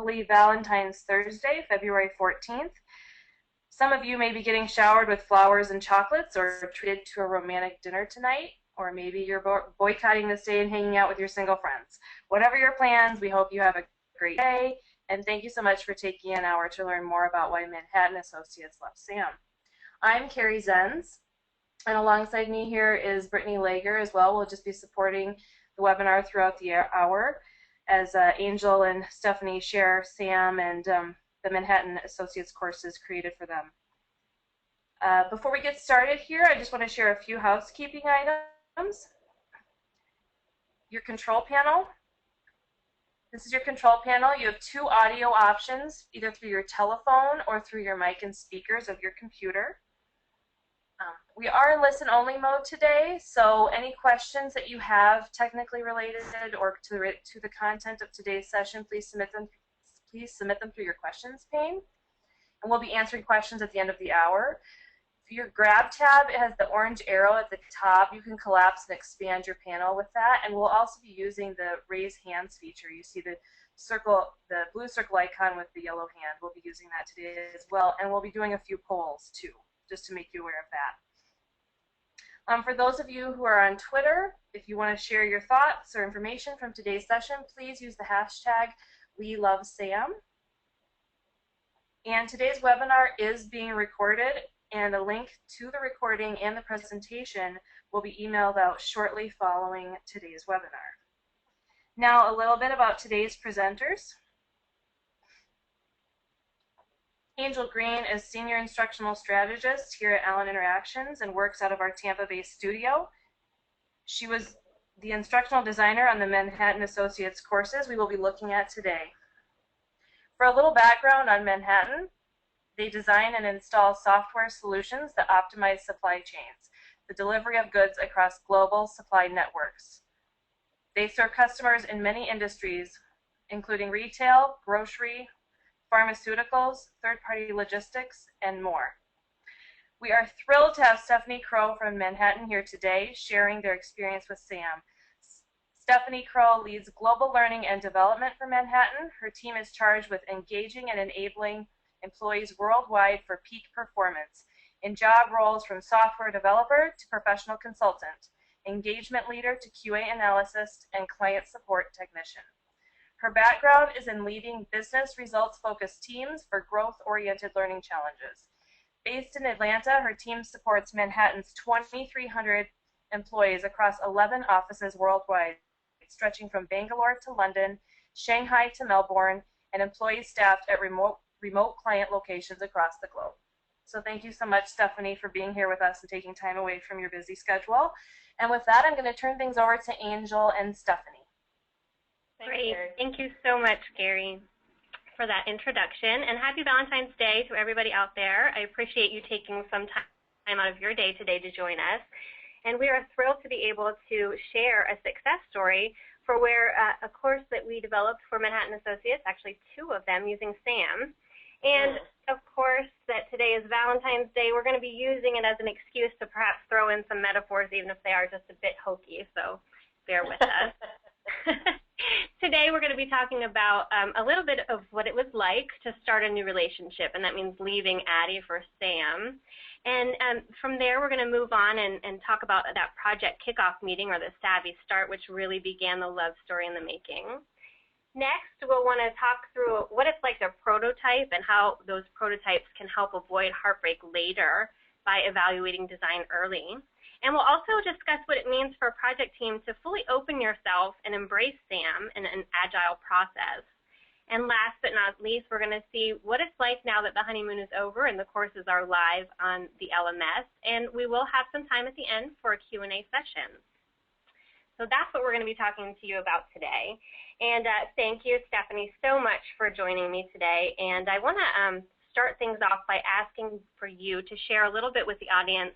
Valentine's Thursday, February 14th. Some of you may be getting showered with flowers and chocolates or treated to a romantic dinner tonight, or maybe you're boycotting this day and hanging out with your single friends. Whatever your plans, we hope you have a great day, and thank you so much for taking an hour to learn more about why Manhattan Associates loves Sam. I'm Carrie Zenz, and alongside me here is Brittany Lager as well. We'll just be supporting the webinar throughout the hour as Angel and Stephanie share Sam and the Manhattan Associates courses created for them. Before we get started here, I just want to share a few housekeeping items. Your control panel. This is your control panel. You have two audio options, either through your telephone or through your mic and speakers of your computer. We are in listen-only mode today, so any questions that you have technically related or to the content of today's session, please submit them through your questions pane, and we'll be answering questions at the end of the hour. For your grab tab, it has the orange arrow at the top. You can collapse and expand your panel with that, and we'll also be using the raise hands feature. You see the blue circle icon with the yellow hand. We'll be using that today as well, and we'll be doing a few polls too, just to make you aware of that. For those of you who are on Twitter, if you want to share your thoughts or information from today's session, please use the hashtag #WeLoveSam. And today's webinar is being recorded, and a link to the recording and the presentation will be emailed out shortly following today's webinar. Now, a little bit about today's presenters. Angel Green is Senior Instructional Strategist here at Allen Interactions and works out of our Tampa-based studio. She was the instructional designer on the Manhattan Associates courses we will be looking at today. For a little background on Manhattan, they design and install software solutions that optimize supply chains, the delivery of goods across global supply networks. They serve customers in many industries, including retail, grocery, pharmaceuticals, third-party logistics, and more. We are thrilled to have Stephanie Crow from Manhattan here today sharing their experience with SAM. Stephanie Crow leads global learning and development for Manhattan. Her team is charged with engaging and enabling employees worldwide for peak performance in job roles from software developer to professional consultant, engagement leader to QA analyst, and client support technician. Her background is in leading business results-focused teams for growth-oriented learning challenges. Based in Atlanta, her team supports Manhattan's 2,300 employees across 11 offices worldwide, stretching from Bangalore to London, Shanghai to Melbourne, and employees staffed at remote client locations across the globe. So thank you so much, Stephanie, for being here with us and taking time away from your busy schedule. And with that, I'm going to turn things over to Angel and Stephanie. Great. Thank you so much, Gary, for that introduction. And happy Valentine's Day to everybody out there. I appreciate you taking some time out of your day today to join us. And we are thrilled to be able to share a success story for a course that we developed for Manhattan Associates, actually two of them using SAM. And of course, that today is Valentine's Day. We're going to be using it as an excuse to perhaps throw in some metaphors, even if they are just a bit hokey. So bear with us. Today we're going to be talking about a little bit of what it was like to start a new relationship, and that means leaving Addie for Sam. And from there we're going to move on and talk about that project kickoff meeting, or the Savvy Start, which really began the love story in the making. Next, we'll want to talk through what it's like to prototype and how those prototypes can help avoid heartbreak later by evaluating design early. And we'll also discuss what it means for a project team to fully open yourself and embrace SAM in an agile process. And last but not least, we're going to see what it's like now that the honeymoon is over and the courses are live on the LMS. And we will have some time at the end for a Q&A session. So that's what we're going to be talking to you about today. And thank you, Stephanie, so much for joining me today. And I want to start things off by asking for you to share a little bit with the audience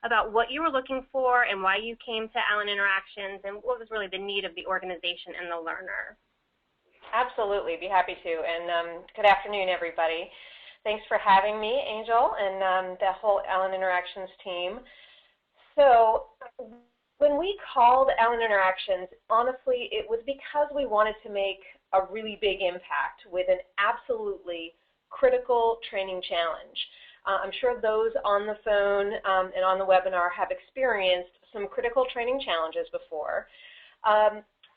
about what you were looking for and why you came to Allen Interactions and what was really the need of the organization and the learner. Absolutely, be happy to. And good afternoon, everybody. Thanks for having me, Angel, and the whole Allen Interactions team. So when we called Allen Interactions, honestly, it was because we wanted to make a really big impact with an absolutely critical training challenge. I'm sure those on the phone and on the webinar have experienced some critical training challenges before.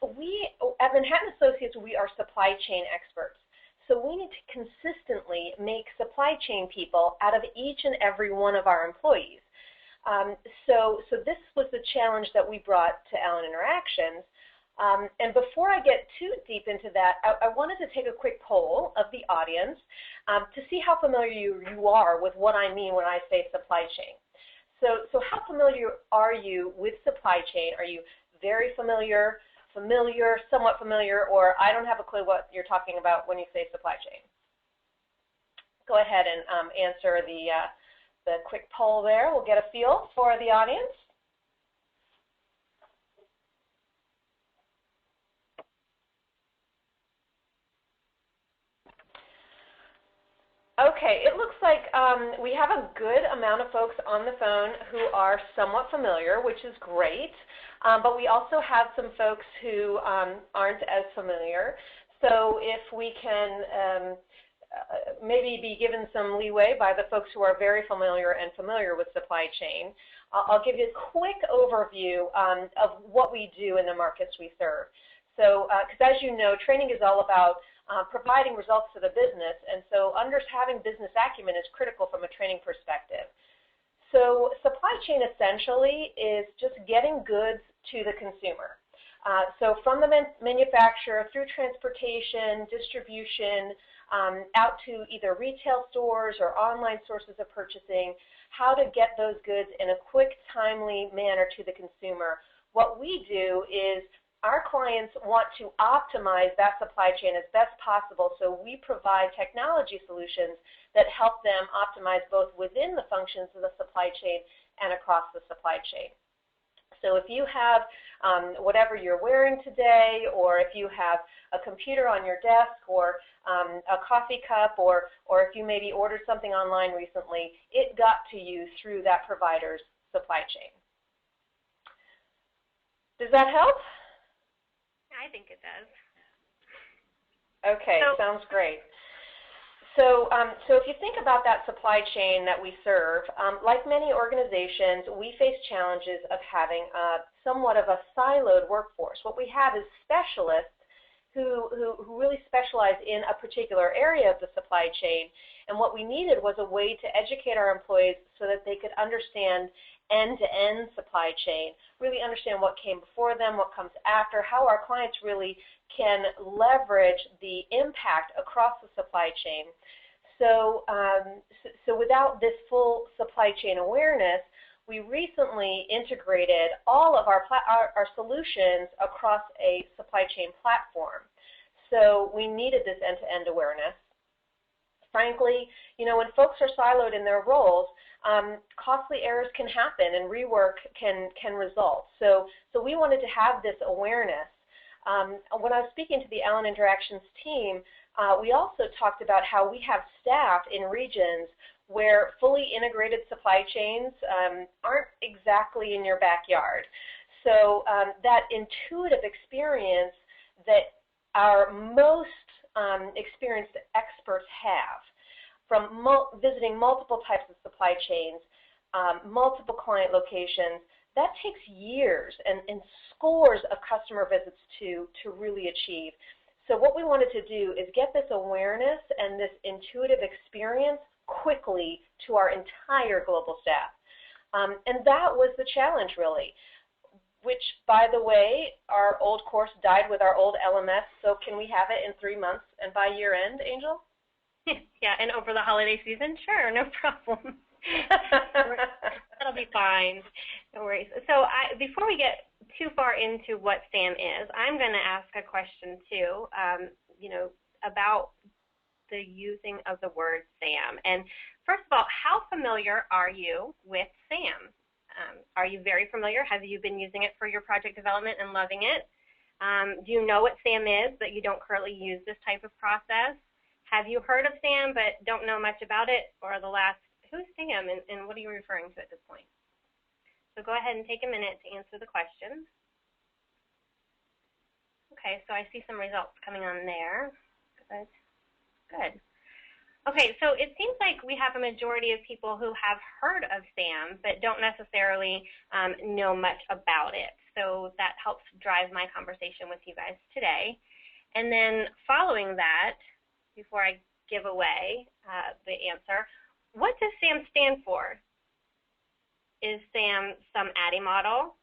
We, at Manhattan Associates, we are supply chain experts. So we need to consistently make supply chain people out of each and every one of our employees. So this was the challenge that we brought to Allen Interactions. And before I get too deep into that, I wanted to take a quick poll of the audience to see how familiar you are with what I mean when I say supply chain. So how familiar are you with supply chain? Are you very familiar, somewhat familiar, or I don't have a clue what you're talking about when you say supply chain? Go ahead and answer the quick poll there. We'll get a feel for the audience. Okay, it looks like we have a good amount of folks on the phone who are somewhat familiar, which is great, but we also have some folks who aren't as familiar. So if we can maybe be given some leeway by the folks who are very familiar and familiar with supply chain, I'll give you a quick overview of what we do in the markets we serve. So, because as you know, training is all about providing results to the business, and so having business acumen is critical from a training perspective. So supply chain essentially is just getting goods to the consumer. So from the manufacturer through transportation, distribution, out to either retail stores or online sources of purchasing, how to get those goods in a quick, timely manner to the consumer. What we do is our clients want to optimize that supply chain as best possible, so we provide technology solutions that help them optimize both within the functions of the supply chain and across the supply chain. So if you have whatever you're wearing today, or if you have a computer on your desk, or a coffee cup, or if you maybe ordered something online recently, it got to you through that provider's supply chain. Does that help? I think it does. Okay, sounds great. So if you think about that supply chain that we serve, like many organizations, we face challenges of having somewhat of a siloed workforce. What we have is specialists who really specialize in a particular area of the supply chain, and what we needed was a way to educate our employees so that they could understand end-to-end supply chain, really understand what came before them, what comes after, how our clients really can leverage the impact across the supply chain. So, so without this full supply chain awareness, we recently integrated all of our solutions across a supply chain platform. So we needed this end-to-end awareness. Frankly, you know, when folks are siloed in their roles, costly errors can happen and rework can result. So we wanted to have this awareness. When I was speaking to the Allen Interactions team, we also talked about how we have staff in regions where fully integrated supply chains aren't exactly in your backyard. So that intuitive experience that our most experienced experts have from visiting multiple types of supply chains, multiple client locations, that takes years and scores of customer visits to really achieve. So what we wanted to do is get this awareness and this intuitive experience quickly to our entire global staff. And that was the challenge, really, which, by the way, our old course died with our old LMS, so can we have it in 3 months and by year end, Angel? Yeah, and over the holiday season? Sure, no problem. That'll be fine. No worries. So before we get too far into what SAM is, I'm going to ask a question too, you know, about the using of the word SAM. And first of all, how familiar are you with SAM? Are you very familiar? Have you been using it for your project development and loving it? Do you know what SAM is, but you don't currently use this type of process? Have you heard of SAM but don't know much about it? Or who's SAM and what are you referring to at this point? So go ahead and take a minute to answer the question. Okay, so I see some results coming on there. Good. Good. Okay, so it seems like we have a majority of people who have heard of SAM but don't necessarily know much about it. So that helps drive my conversation with you guys today. And then following that, before I give away the answer, what does SAM stand for? Is SAM some ADDIE model?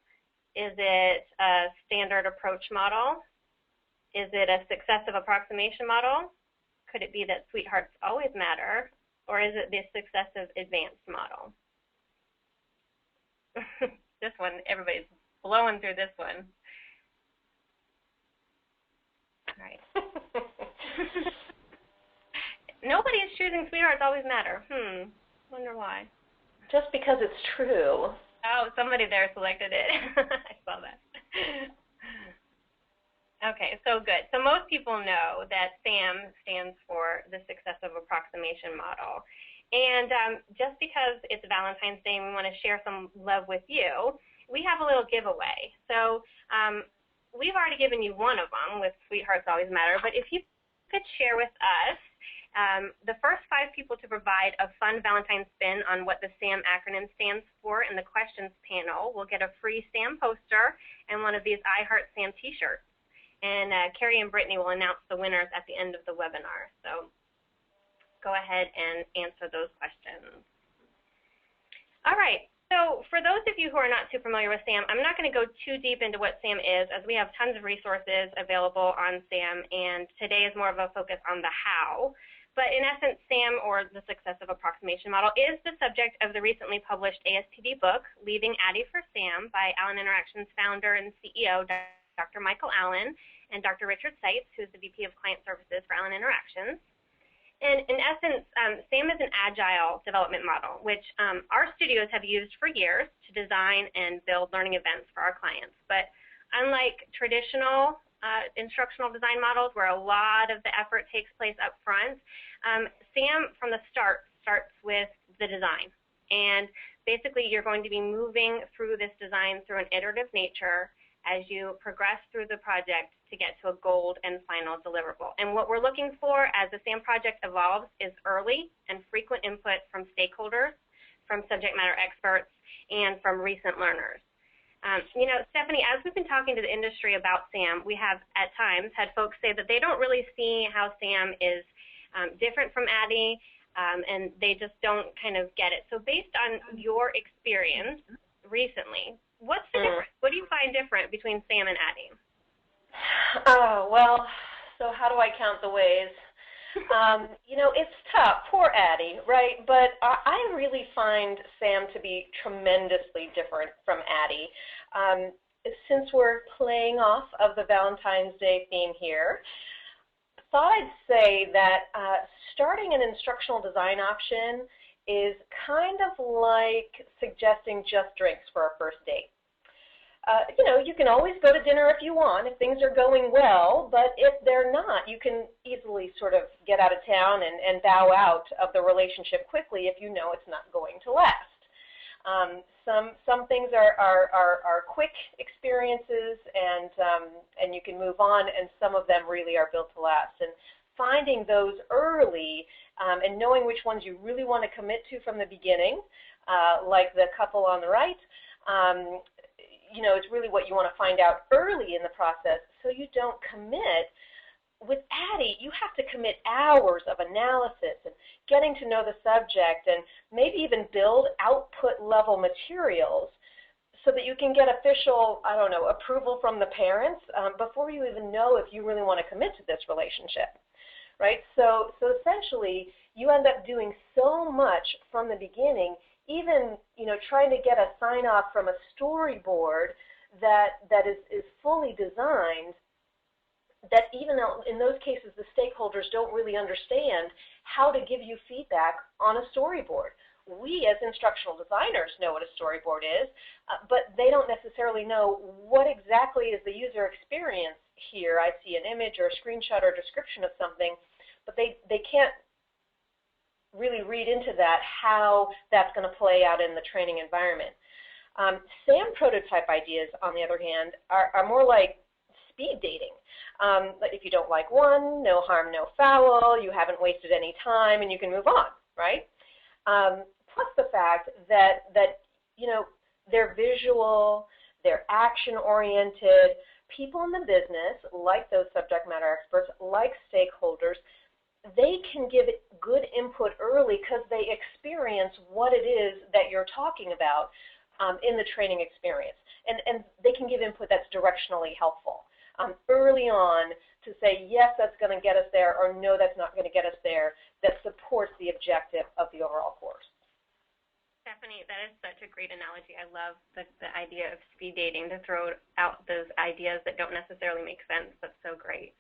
Is it a standard approach model? Is it a successive approximation model? Could it be that sweethearts always matter? Or is it the successive advanced model? This one, everybody's blowing through this one. All right. Nobody is choosing sweethearts always matter. Wonder why. Just because it's true. Oh, somebody there selected it. I saw that. Okay, so good. So most people know that SAM stands for the successive approximation model. And just because it's Valentine's Day and we want to share some love with you, we have a little giveaway. So we've already given you one of them with Sweethearts Always Matter, but if you could share with us the first 5 people to provide a fun Valentine's spin on what the SAM acronym stands for in the questions panel will get a free SAM poster and one of these I Heart SAM t-shirts. And Carrie and Brittany will announce the winners at the end of the webinar. So go ahead and answer those questions. All right. So for those of you who are not too familiar with SAM, I'm not going to go too deep into what SAM is, as we have tons of resources available on SAM, and today is more of a focus on the how. But in essence, SAM, or the Successive Approximation Model, is the subject of the recently published ASPD book, Leaving ADDIE for SAM, by Allen Interactions founder and CEO, Dr. Michael Allen, and Dr. Richard Seitz, who is the VP of Client Services for Allen Interactions. And in essence, SAM is an agile development model, which our studios have used for years to design and build learning events for our clients. But unlike traditional instructional design models, where a lot of the effort takes place up front, SAM from the start starts with the design. And basically, you're going to be moving through this design through an iterative nature as you progress through the project to get to a goal and final deliverable. And what we're looking for as the SAM project evolves is early and frequent input from stakeholders, from subject matter experts, and from recent learners. You know, Stephanie, as we've been talking to the industry about SAM, we have at times had folks say that they don't really see how SAM is different from ADDIE, and they just don't kind of get it. So based on your experience recently, what's the difference? What do you find different between SAM and ADDIE? Well, so how do I count the ways? You know, it's tough, poor ADDIE, right? But I really find SAM to be tremendously different from ADDIE. Since we're playing off of the Valentine's Day theme here, thought I'd say that starting an instructional design option is kind of like suggesting just drinks for our first date. You know, you can always go to dinner if you want, if things are going well, but if they're not, you can easily sort of get out of town and bow out of the relationship quickly if you know it's not going to last. Some things are quick experiences and you can move on, and some of them really are built to last. And finding those early and knowing which ones you really want to commit to from the beginning, like the couple on the right, you know, it's really what you want to find out early in the process so you don't commit. With ADDIE, you have to commit hours of analysis and getting to know the subject and maybe even build output level materials so that you can get official, I don't know, approval from the parents before you even know if you really want to commit to this relationship, right? So essentially, you end up doing so much from the beginning, even, you know, trying to get a sign-off from a storyboard that is fully designed, that even in those cases the stakeholders don't really understand how to give you feedback on a storyboard. We as instructional designers know what a storyboard is, but they don't necessarily know what exactly is the user experience here. I see an image or a screenshot or a description of something, but they can't really read into that how that's going to play out in the training environment. SAM prototype ideas, on the other hand, are more like speed dating. But if you don't like one, no harm, no foul, you haven't wasted any time, and you can move on, right? Plus the fact that they're visual, they're action-oriented. People in the business, like those subject matter experts, like stakeholders, they can give good input early because they experience what it is that you're talking about in the training experience. And they can give input that's directionally helpful early on to say, yes, that's going to get us there, or no, that's not going to get us there, that supports the objective of the overall course. Stephanie, that is such a great analogy. I love the idea of speed dating, to throw out those ideas that don't necessarily make sense. That's so great.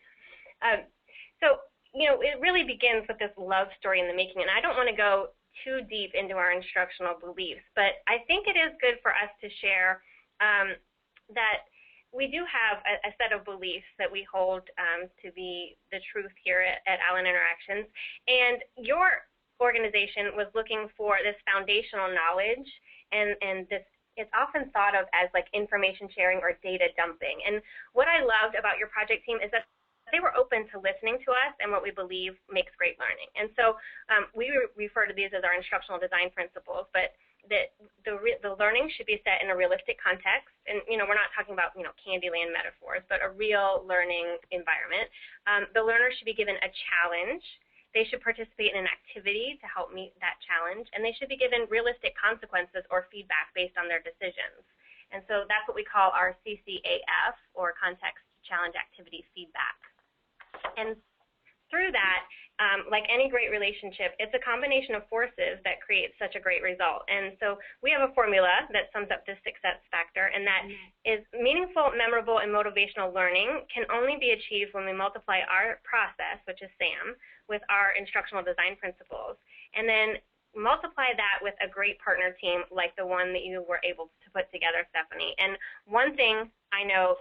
So, it really begins with this love story in the making, and I don't want to go too deep into our instructional beliefs, but I think it is good for us to share that we do have a set of beliefs that we hold to be the truth here at Allen Interactions, and your organization was looking for this foundational knowledge, and this, it's often thought of as like information sharing or data dumping. And what I loved about your project team is that they were open to listening to us and what we believe makes great learning. And so we refer to these as our instructional design principles, but the learning should be set in a realistic context. And, we're not talking about, Candyland metaphors, but a real learning environment. The learner should be given a challenge. They should participate in an activity to help meet that challenge, and they should be given realistic consequences or feedback based on their decisions. And so that's what we call our CCAF, or Context Challenge Activity Feedback. And through that, like any great relationship, it's a combination of forces that creates such a great result. And so we have a formula that sums up this success factor, and that is meaningful, memorable, and motivational learning can only be achieved when we multiply our process, which is SAM, with our instructional design principles, and then multiply that with a great partner team like the one that you were able to put together, Stephanie. And one thing I know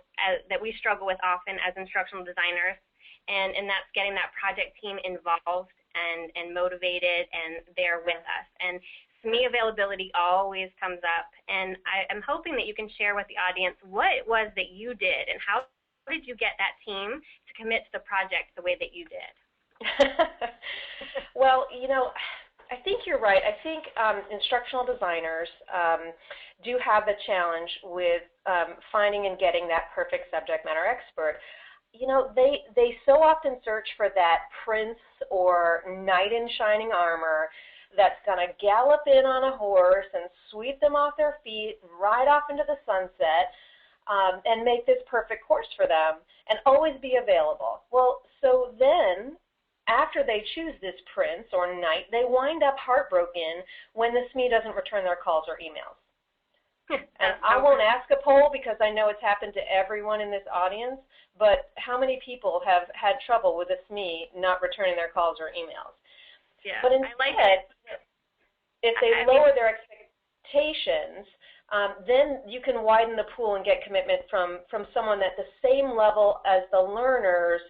that we struggle with often as instructional designers, and that's getting that project team involved and motivated and there with us. And SME availability always comes up, and I'm hoping that you can share with the audience what it was that you did and how did you get that team to commit to the project the way that you did. Well, I think you're right. I think instructional designers do have the challenge with finding and getting that perfect subject matter expert. They so often search for that prince or knight in shining armor that's going to gallop in on a horse and sweep them off their feet, ride off into the sunset, and make this perfect course for them and always be available. Well, so then, after they choose this prince or knight, they wind up heartbroken when the SME doesn't return their calls or emails. And I won't ask a poll because I know it's happened to everyone in this audience, but how many people have had trouble with a SME not returning their calls or emails? Yeah, but instead, if they lower their expectations, then you can widen the pool and get commitment from someone at the same level as the learners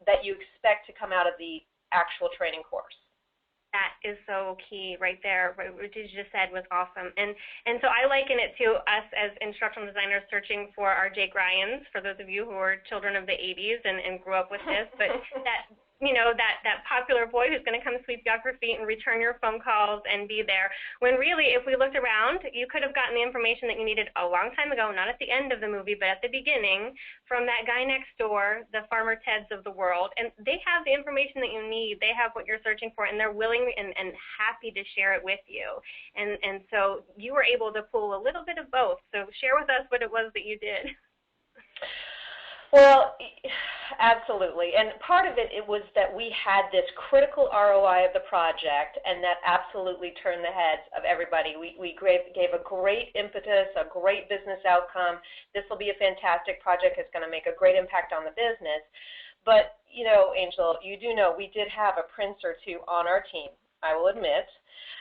that you expect to come out of the actual training course. That is so key right there. What you just said was awesome. And so I liken it to us as instructional designers searching for our Jake Ryans, for those of you who are children of the 80s and grew up with this, but that popular boy who's going to come sweep you off your feet and return your phone calls and be there. When really, if we looked around, you could have gotten the information that you needed a long time ago, not at the end of the movie, but at the beginning, from that guy next door, the Farmer Teds of the world. And they have the information that you need. They have what you're searching for, and they're willing and happy to share it with you. And so you were able to pull a little bit of both. So share with us what it was that you did. Well, absolutely. And part of it was that we had this critical ROI of the project, and that absolutely turned the heads of everybody. We gave a great impetus, a great business outcome. This will be a fantastic project. It's going to make a great impact on the business. But, Angel, you do know we did have a prince or two on our team, I will admit.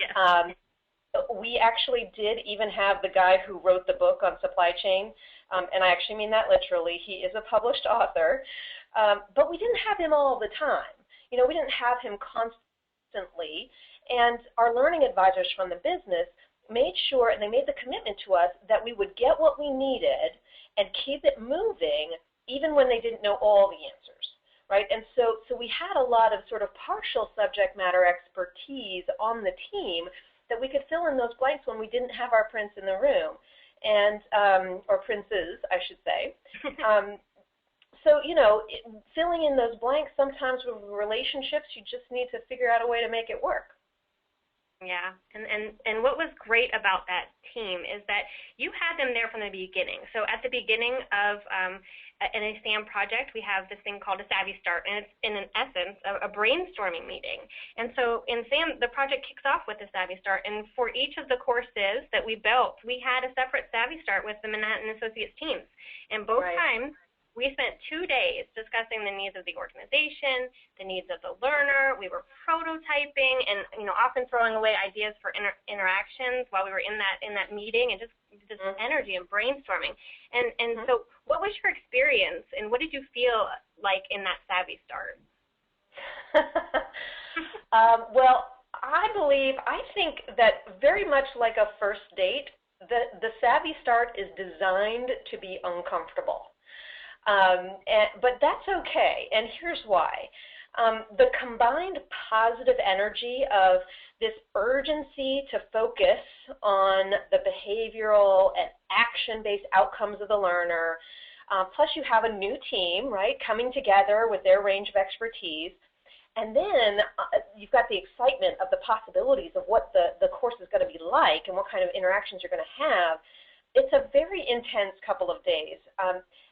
Yes. We actually did even have the guy who wrote the book on supply chain, and I actually mean that literally. He is a published author, but we didn't have him all the time. We didn't have him constantly, and our learning advisors from the business made sure, and they made the commitment to us, that we would get what we needed and keep it moving even when they didn't know all the answers, right? And so we had a lot of sort of partial subject matter expertise on the team that we could fill in those blanks when we didn't have our prince in the room, and or princes, I should say. So, you know, filling in those blanks sometimes with relationships, you just need to figure out a way to make it work. Yeah, and what was great about that team is that you had them there from the beginning. So at the beginning of an SAM project, we have this thing called a Savvy Start, and it's in essence a brainstorming meeting. And so in SAM, the project kicks off with a Savvy Start, and for each of the courses that we built, we had a separate Savvy Start with the Manhattan Associates teams. And both times, we spent 2 days discussing the needs of the organization, the needs of the learner. We were prototyping and, you know, often throwing away ideas for interactions while we were in that meeting, and just energy and brainstorming. And so what was your experience, and what did you feel like in that Savvy Start? Well, I think that very much like a first date, the Savvy Start is designed to be uncomfortable. But that's okay, and here's why. The combined positive energy of this urgency to focus on the behavioral and action-based outcomes of the learner, plus you have a new team, right, coming together with their range of expertise, and then you've got the excitement of the possibilities of what the course is going to be like and what kind of interactions you're going to have. It's a very intense couple of days,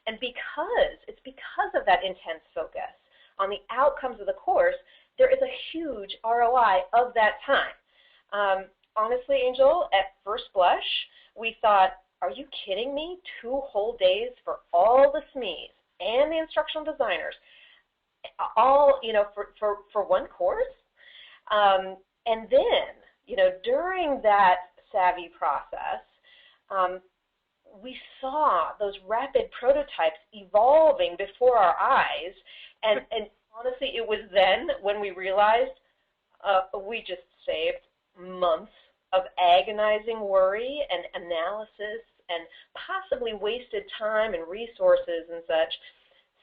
and it's because of that intense focus on the outcomes of the course, there is a huge ROI of that time. Honestly, Angel, at first blush, we thought, are you kidding me? 2 whole days for all the SMEs and the instructional designers, all, you know, for one course? And then, you know, during that Savvy process, we saw those rapid prototypes evolving before our eyes, and honestly, it was then when we realized we just saved months of agonizing worry and analysis and possibly wasted time and resources and such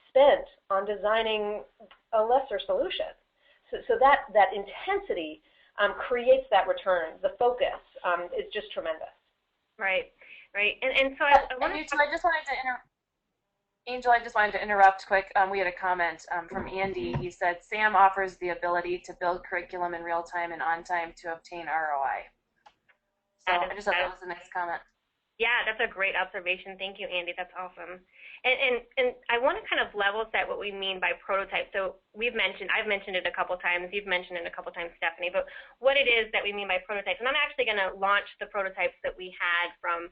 spent on designing a lesser solution. So that intensity creates that return. The focus is just tremendous. Right. Right, and so I wanted to. Angel, I just wanted to interrupt quick. We had a comment from Andy. He said, SAM offers the ability to build curriculum in real time and on time to obtain ROI. So I just thought that was a nice comment. Yeah, that's a great observation. Thank you, Andy. That's awesome. And I want to kind of level set what we mean by prototype. So I've mentioned it a couple times. You've mentioned it a couple times, Stephanie. But what it is that we mean by prototypes, and I'm actually going to launch the prototypes that we had from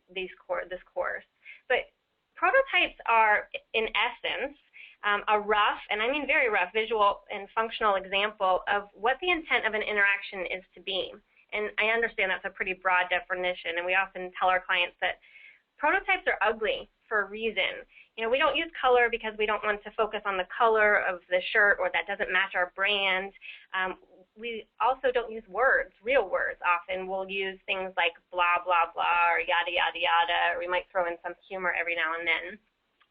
this course. But prototypes are, in essence, a rough, and I mean very rough, visual and functional example of what the intent of an interaction is to be. And I understand that's a pretty broad definition, and we often tell our clients that prototypes are ugly for a reason. You know, we don't use color because we don't want to focus on the color of the shirt or that doesn't match our brand. We also don't use words, real words. Often we'll use things like blah, blah, blah, or yada, yada, yada, or we might throw in some humor every now and then.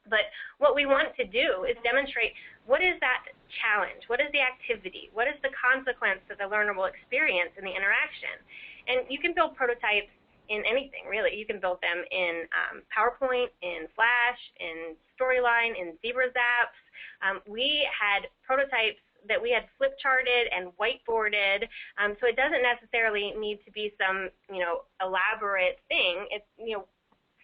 But what we want to do is demonstrate what is that challenge, what is the activity, what is the consequence that the learner will experience in the interaction. And you can build prototypes in anything, really. You can build them in PowerPoint, in Flash, in Storyline, in ZebraZaps. We had prototypes that we had flip charted and whiteboarded, so it doesn't necessarily need to be some, you know, elaborate thing. It's, you know,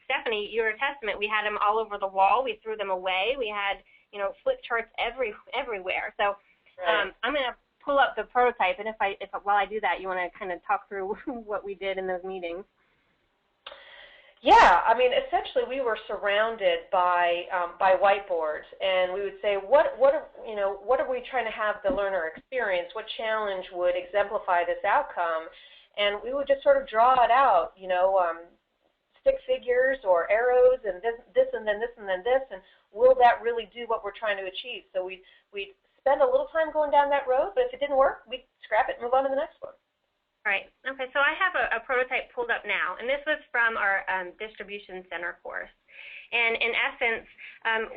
Stephanie, you're a testament. We had them all over the wall. We threw them away. We had, you know, flip charts everywhere. So I'm going to pull up the prototype, and if while I do that, you want to kind of talk through what we did in those meetings. Yeah, I mean, essentially, we were surrounded by whiteboards, and we would say, what are we trying to have the learner experience? What challenge would exemplify this outcome? And we would just sort of draw it out, you know, stick figures or arrows, and this, and then this, and then this, and will that really do what we're trying to achieve? So we'd spend a little time going down that road, but if it didn't work, we'd scrap it and move on to the next one. Right. Okay, so I have a prototype pulled up now, and this was from our distribution center course. And in essence,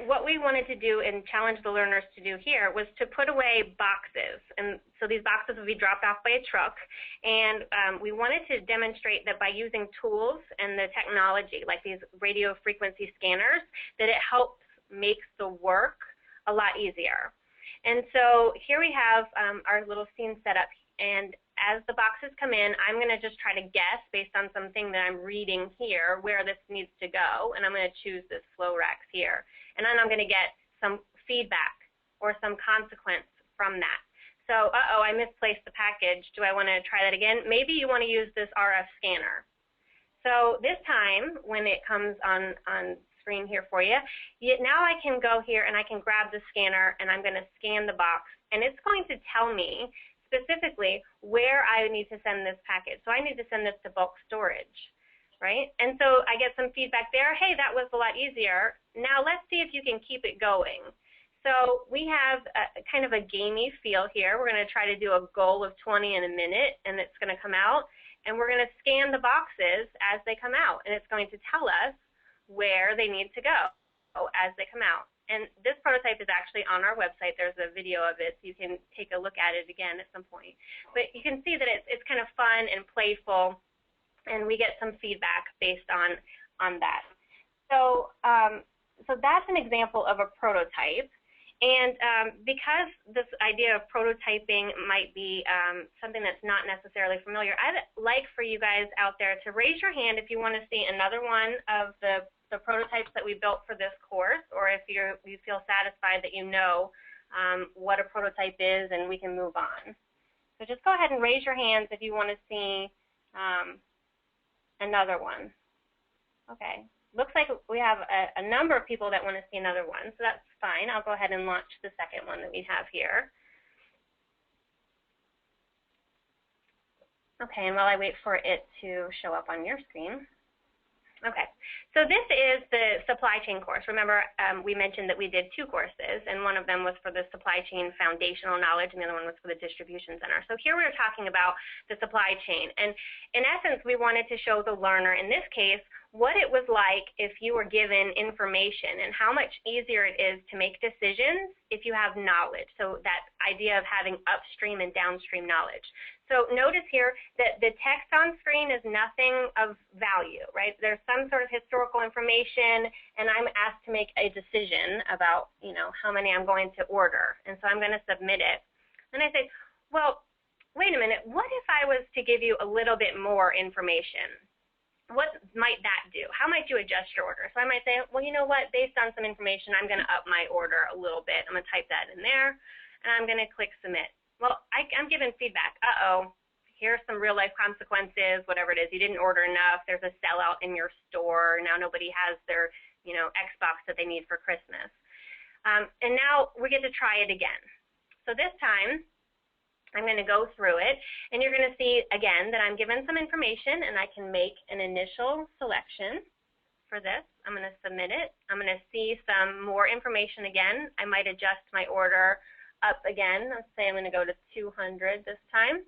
what we wanted to do and challenge the learners to do here was to put away boxes. And so these boxes would be dropped off by a truck. And we wanted to demonstrate that by using tools and the technology, like these radio frequency scanners, that it helps makes the work a lot easier. And so here we have our little scene set up. And as the boxes come in, I'm going to just try to guess based on something that I'm reading here where this needs to go. And I'm going to choose this Florax here. And then I'm going to get some feedback or some consequence from that. So, uh-oh, I misplaced the package. Do I want to try that again? Maybe you want to use this RF scanner. So this time, when it comes on screen here for you, now I can go here and I can grab the scanner and I'm going to scan the box. And it's going to tell me specifically where I need to send this package. So I need to send this to bulk storage, right? And so I get some feedback there. Hey, that was a lot easier. Now let's see if you can keep it going. So we have kind of a gamey feel here. We're going to try to do a goal of 20 in a minute, and it's going to come out. And we're going to scan the boxes as they come out, and it's going to tell us where they need to go as they come out. And this prototype is actually on our website. There's a video of it, so you can take a look at it again at some point. But you can see that it's kind of fun and playful, and we get some feedback based on that. So, so that's an example of a prototype. And because this idea of prototyping might be something that's not necessarily familiar, I'd like for you guys out there to raise your hand if you want to see another one of the prototypes that we built for this course, or if you feel satisfied that you know what a prototype is and we can move on. So just go ahead and raise your hands if you want to see another one. Okay. Looks like we have a number of people that want to see another one, so that's fine. I'll go ahead and launch the second one that we have here. Okay, and while I wait for it to show up on your screen. Okay, so this is the supply chain course. Remember, we mentioned that we did 2 courses, and one of them was for the supply chain foundational knowledge, and the other one was for the distribution center. So here we're talking about the supply chain, and in essence, we wanted to show the learner, in this case, what it was like if you were given information and how much easier it is to make decisions if you have knowledge. So that idea of having upstream and downstream knowledge. So notice here that the text on screen is nothing of value, right? There's some sort of historical information, and I'm asked to make a decision about, how many I'm going to order. And so I'm going to submit it. And I say, well, wait a minute, what if I was to give you a little bit more information? What might that do? How might you adjust your order? So I might say, well, you know what, based on some information, I'm going to up my order a little bit. I'm going to type that in there, and I'm going to click submit. Well, I'm given feedback. Uh-oh, here's some real-life consequences, whatever it is. You didn't order enough. There's a sellout in your store. Now nobody has their, Xbox that they need for Christmas. And now we get to try it again. So this time, I'm going to go through it, and you're going to see, again, that I'm given some information, and I can make an initial selection for this. I'm going to submit it. I'm going to see some more information again. I might adjust my order up again. Let's say I'm going to go to 200 this time.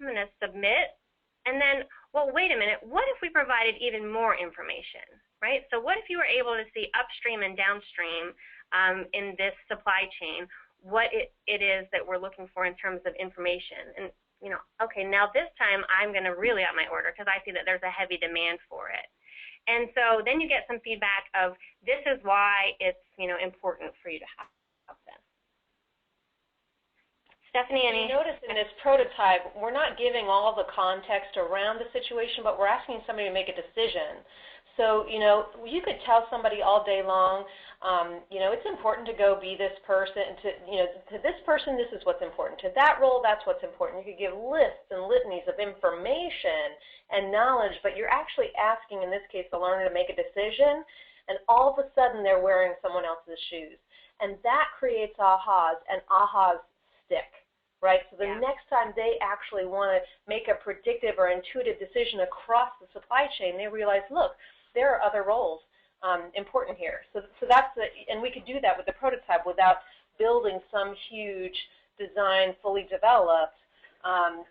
I'm going to submit, and then, well, wait a minute. What if we provided even more information, right? So what if you were able to see upstream and downstream in this supply chain, what it is that we're looking for in terms of information? And, okay, now this time I'm going to really up my order because I see that there's a heavy demand for it. And so then you get some feedback of this is why it's, important for you to have this. Stephanie, any? You notice in this prototype, we're not giving all the context around the situation, but we're asking somebody to make a decision. So, you could tell somebody all day long, it's important to go be this person. To this person, this is what's important. To that role, that's what's important. You could give lists and litanies of information and knowledge, but you're actually asking, in this case, the learner to make a decision, and all of a sudden they're wearing someone else's shoes. And that creates ahas, and ahas stick, right? So the next time they actually want to make a predictive or intuitive decision across the supply chain, they realize, look, there are other roles important here. So that's and we could do that with the prototype without building some huge design fully developed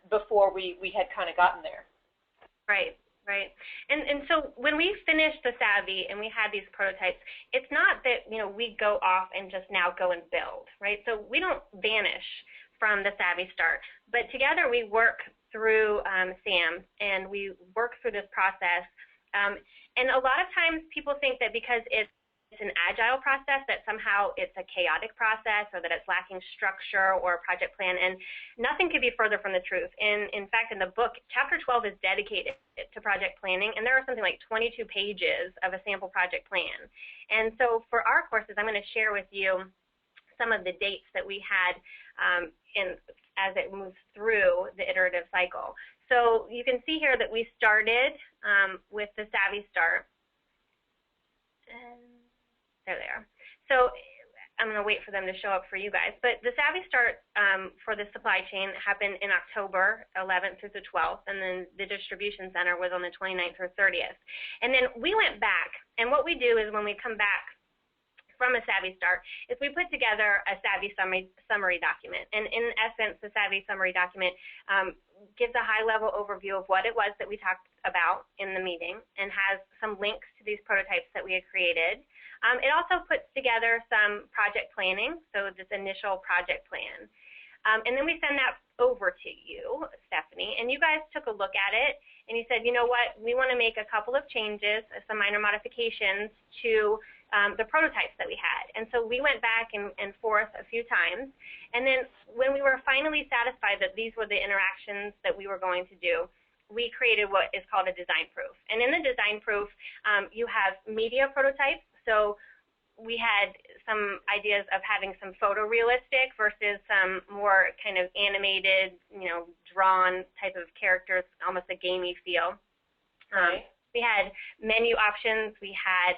before we had kind of gotten there. Right. Right. And so when we finished the Savvy and we had these prototypes, it's not that, we go off and just now go and build, right? So we don't vanish from the Savvy Start, but together we work through SAM, and we work through this process. And a lot of times people think that because it's an agile process that somehow it's a chaotic process, or that it's lacking structure or a project plan, and nothing could be further from the truth. In fact, in the book, chapter 12 is dedicated to project planning, and there are something like 22 pages of a sample project plan. And so for our courses, I'm going to share with you some of the dates that we had as it moves through the iterative cycle. So you can see here that we started with the Savvy Start. And there they are. So I'm going to wait for them to show up for you guys. But the Savvy Start for the supply chain happened in October 11th through the 12th, and then the distribution center was on the 29th or 30th. And then we went back, and what we do is when we come back from a Savvy Start is we put together a Savvy summary document. And in essence, the Savvy summary document gives a high-level overview of what it was that we talked about in the meeting, and has some links to these prototypes that we had created. It also puts together some project planning, so this initial project plan. And then we send that over to you, Stephanie, and you guys took a look at it, and you said, you know what, we want to make a couple of changes, some minor modifications to the prototypes that we had. And so we went back and forth a few times, and then when we were finally satisfied that these were the interactions that we were going to do, we created what is called a design proof. And in the design proof, you have media prototypes. So we had some ideas of having some photorealistic versus some more kind of animated, drawn type of characters, almost a gamey feel. Right. We had menu options, we had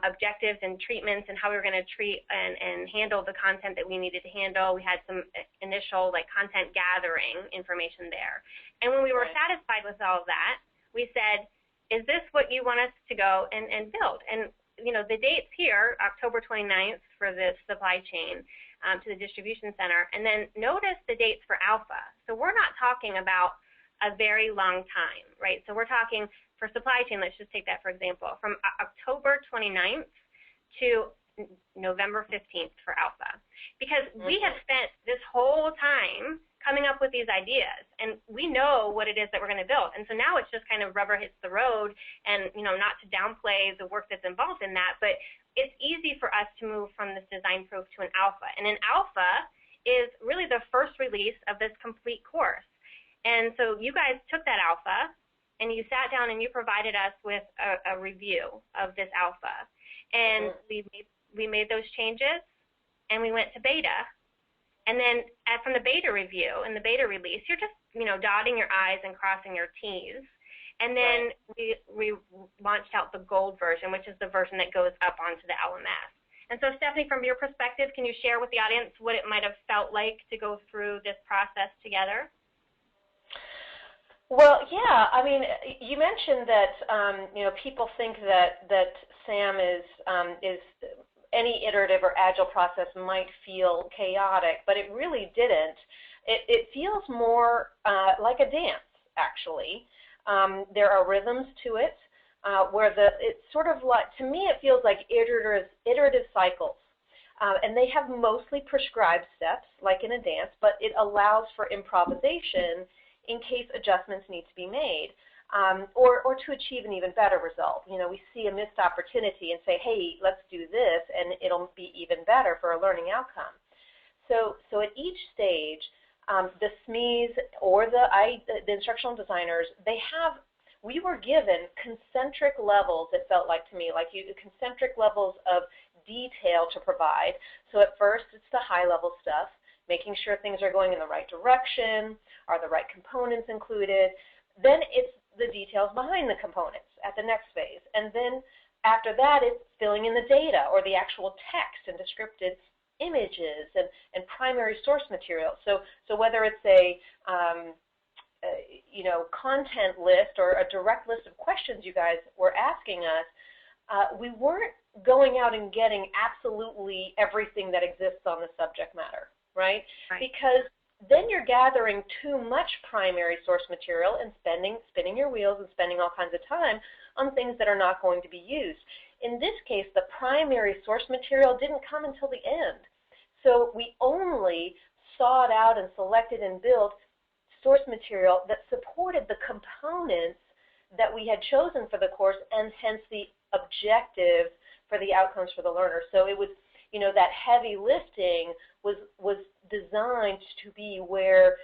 objectives and treatments, and how we were going to treat and handle the content that we needed to handle. We had some initial content gathering information there. And when we were satisfied with all of that, we said, is this what you want us to go and build? And the dates here, October 29th for the supply chain to the distribution center, and then notice the dates for Alpha. So we're not talking about a very long time, right? So we're talking for supply chain, let's just take that for example, from October 29th to November 15th for Alpha. Because we have spent this whole time coming up with these ideas, and we know what it is that we're going to build. And so now it's just kind of rubber hits the road, and not to downplay the work that's involved in that, but it's easy for us to move from this design proof to an Alpha. And an Alpha is really the first release of this complete course. And so you guys took that Alpha, and you sat down and you provided us with a review of this Alpha. And we made those changes, and we went to beta. And then from the beta review and the beta release, you're just, dotting your I's and crossing your T's. And then we launched out the gold version, which is the version that goes up onto the LMS. And so, Stephanie, from your perspective, can you share with the audience what it might have felt like to go through this process together? Well, yeah. I mean, you mentioned that people think that SAM is any iterative or agile process might feel chaotic, but it really didn't. It feels more like a dance, actually. There are rhythms to it where it's sort of like, to me, it feels like iterative cycles. And they have mostly prescribed steps, like in a dance, but it allows for improvisation in case adjustments need to be made, or to achieve an even better result. We see a missed opportunity and say, hey, let's do this, and it'll be even better for a learning outcome. So at each stage, the SMEs or the instructional designers, we were given concentric levels, it felt like to me, concentric levels of detail to provide. So at first, it's the high-level stuff, making sure things are going in the right direction, are the right components included. Then it's the details behind the components at the next phase. And then after that, it's filling in the data or the actual text and descriptive images and primary source material. So whether it's a content list or a direct list of questions you guys were asking us, we weren't going out and getting absolutely everything that exists on the subject matter. Right? Because then you're gathering too much primary source material and spinning your wheels and spending all kinds of time on things that are not going to be used. In this case, the primary source material didn't come until the end. So we only sought out and selected and built source material that supported the components that we had chosen for the course, and hence the objectives for the outcomes for the learner. So it was, that heavy lifting was designed to be where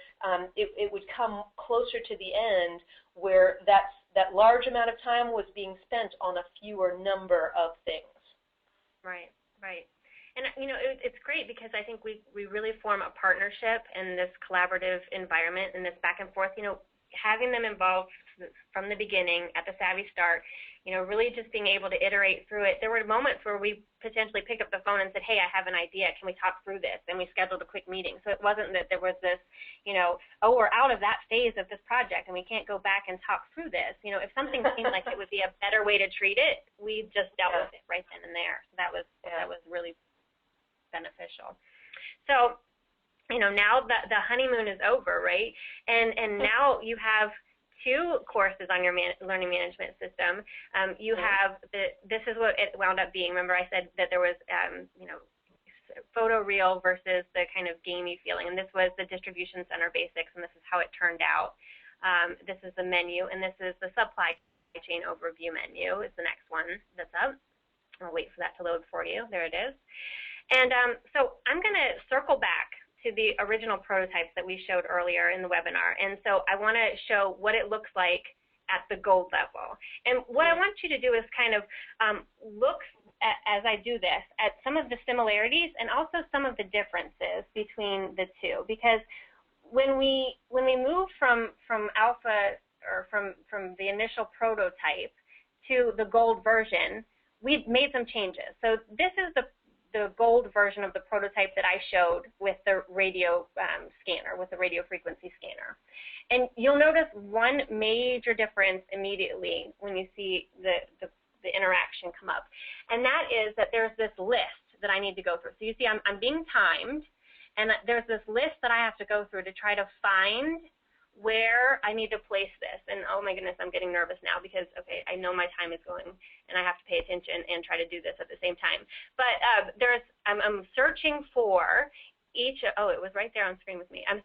it would come closer to the end, where that large amount of time was being spent on a fewer number of things. Right, right. And, it's great because I think we really form a partnership in this collaborative environment and this back and forth, having them involved from the beginning at the Savvy Start, really just being able to iterate through it. There were moments where we potentially picked up the phone and said, hey, I have an idea. Can we talk through this? And we scheduled a quick meeting. So it wasn't that there was this, oh, we're out of that phase of this project and we can't go back and talk through this. If something seemed like it would be a better way to treat it, we just dealt with it right then and there. So that was really beneficial. So, now that the honeymoon is over, right? And now you have 2 courses on your learning management system. You have this is what it wound up being. Remember I said that there was, photoreal versus the kind of gamey feeling. And this was the distribution center basics, and this is how it turned out. This is the menu, and this is the supply chain overview menu is the next one that's up. I'll wait for that to load for you. There it is. And so I'm going to circle back to the original prototypes that we showed earlier in the webinar. And so I want to show what it looks like at the gold level. And what I want you to do is kind of look at, as I do this, at some of the similarities and also some of the differences between the two. Because when we move from alpha, or from the initial prototype to the gold version, we've made some changes. So this is the gold version of the prototype that I showed with the radio scanner, with the radio frequency scanner. And you'll notice one major difference immediately when you see the interaction come up. And that is that there's this list that I need to go through. So you see I'm being timed, and there's this list that I have to go through to try to find where I need to place this. And oh my goodness, I'm getting nervous now because, okay, I know my time is going and I have to pay attention and try to do this at the same time. But I'm searching for each, oh, it was right there on screen with me. I'm